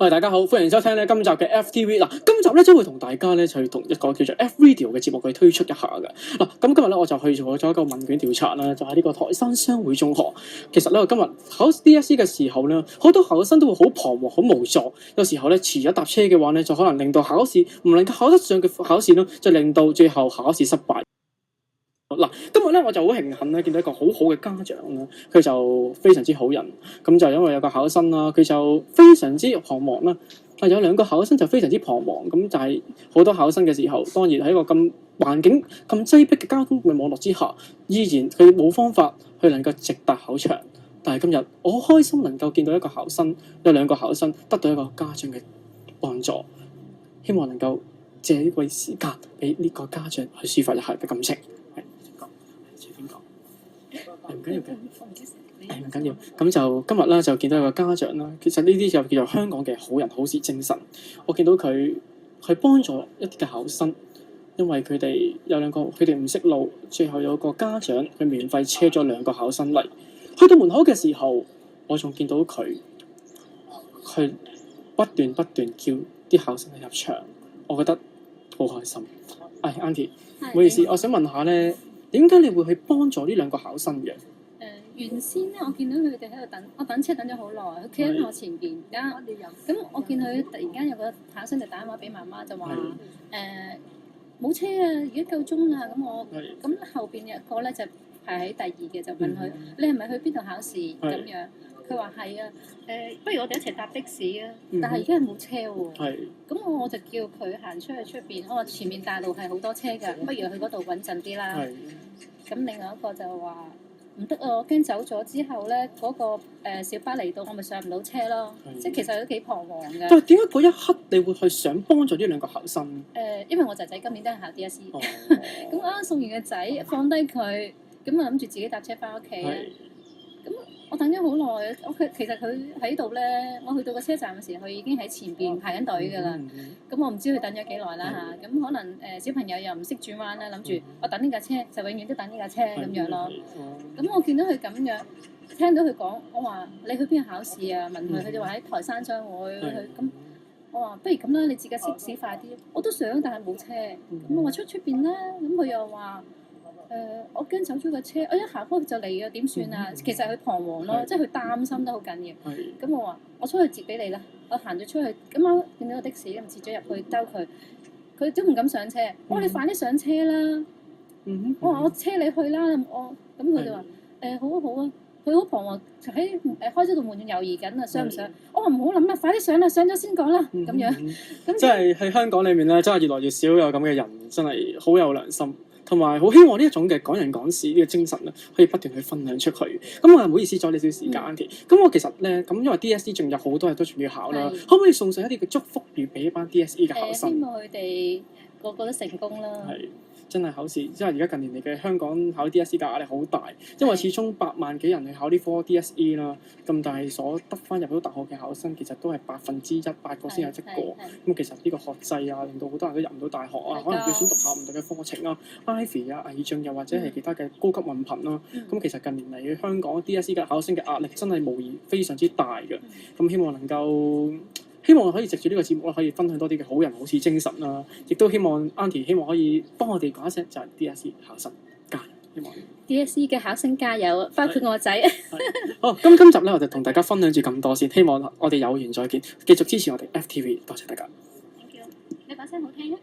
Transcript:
喂，大家好，歡迎收聽咧今集嘅 FTV。嗱，今集咧將會同大家咧去同一個叫做 FRadio 嘅節目去推出一下嘅。嗱，咁今日咧我就去做咗一個問卷調查啦，就喺呢個台山商會中學。其實咧，我今日考 DSE 嘅時候咧，好多考生都會好彷徨、好無助。有時候咧遲咗搭車嘅話咧，就可能令到考試唔能夠考得上嘅考試咯，就令到最後考試失敗。嗱，今日咧我就好慶幸咧，見到一個好好嘅家長啦，佢就非常之好人，咁就因為有個考生啦，佢就非常之彷徨啦，但有兩個考生就非常之彷徨，咁就係好多考生嘅時候，當然喺一個咁環境咁擠迫嘅交通嘅網絡之下，依然佢冇方法去能夠直達考場，但係今日我好開心能夠見到一個考生，有兩個考生得到一個家長嘅幫助，希望能夠借呢個時間俾呢個家長去抒發一下嘅感情。唔緊要嘅，唔緊要。咁就今日啦，就見到一個家長啦。其實呢啲就叫做香港嘅好人好事精神。我見到佢去幫助一啲嘅考生，因為佢哋有兩個，佢哋唔識路，最後有個家長佢免費車咗兩個考生嚟。去到門口嘅時候，我仲見到佢不斷叫啲考生去入場，我覺得好開心。Auntie， 唔好意思，我想問下咧。點解你會去幫助呢兩個考生嘅？原先咧，我見到佢哋喺度等，我等車等咗好耐，佢企喺我前邊。而家咁，我見佢突然間有個考生就打電話俾媽媽，就話冇車啊，而家夠鐘啦。咁後邊有個咧就排喺第二嘅，就問佢：你係咪去邊度考試？咁樣佢話係啊。不如我哋一齊搭的士啊！但係而家係冇車喎。咁我就叫佢行出去出邊。我話前面大路係好多車㗎，不如去嗰度穩陣啲啦。咁另外一個就話唔得啊！我驚走咗之後咧，嗰個小巴嚟到，我咪上唔到車咯。即係其實都幾彷徨㗎。但係點解嗰一刻你會去想幫助呢兩個考生？因為我仔仔今年都係考 DSE。咁我啱送完個仔，放低佢，咁啊諗住自己搭車翻屋企啊。咁我等咗好耐，其實佢喺度咧，我去到個車站嘅時候，佢已經喺前邊排緊隊㗎啦。咁我唔知佢等咗幾耐啦嚇。咁可能小朋友又唔識轉彎啦，諗住我等呢架車就永遠都等呢架車咁樣咯。咁我見到佢咁樣，聽到佢講，我話你去邊度考試啊？問佢就話喺台山商會去。咁我話不如咁啦，你自己識駛快啲。我都想，但係冇車。咁我話出邊啦。咁佢又話。我驚走咗個車，我一行開就嚟啊，點算啊？其實佢彷徨咯，即係佢擔心得好緊要。咁我話我出去接俾你啦，我行咗出去，咁啱見到個的士咁截咗入去兜佢，佢都唔敢上車。我話你快啲上車啦！我話我車你去啦，咁佢就話好啊好啊，佢好彷徨喺開咗道門猶豫緊啊，上唔上？我話唔好諗啦，快啲上啦，上咗先講啦，咁樣。咁即係喺香港裏面咧，真係越來越少有咁嘅人，真係好有良心。同埋好希望呢一種嘅港人港事呢個精神咧，可以不斷去分享出去。咁我唔好意思阻你少少時間，Auntie。咁我其實咧，咁因為 DSE 仲有好多人都仲要考啦，可唔可以送上一啲嘅祝福語俾一班 DSE 嘅考生？希望佢哋個個都成功啦。真係考試，因為而家近年嚟嘅香港考 DSE 嘅壓力好大，因為始終8萬幾人去考呢科 DSE 啦，咁但係所得翻入到大學嘅考生，其實都係1%，8個先有即過。咁其實呢個學制啊，令到好多人都入唔到大學啊，可能要選讀下唔同嘅課程啊，Ivy 啊、毅進又或者係其他嘅高級文憑啦。咁其實近年嚟香港 DSE 嘅考生嘅壓力真係無疑非常之大嘅。咁希望可以藉住呢個節目可以分享多啲嘅好人好事精神啦，亦都希望 Auntie 希望可以幫我哋講一聲，就係 DSE 考生加油，希望 DSE 嘅考生加油，包括我仔。好，今集咧我就同大家分享住咁多先，希望我哋有緣再見，繼續支持我哋 FTV， 多謝大家。你把聲好聽啊！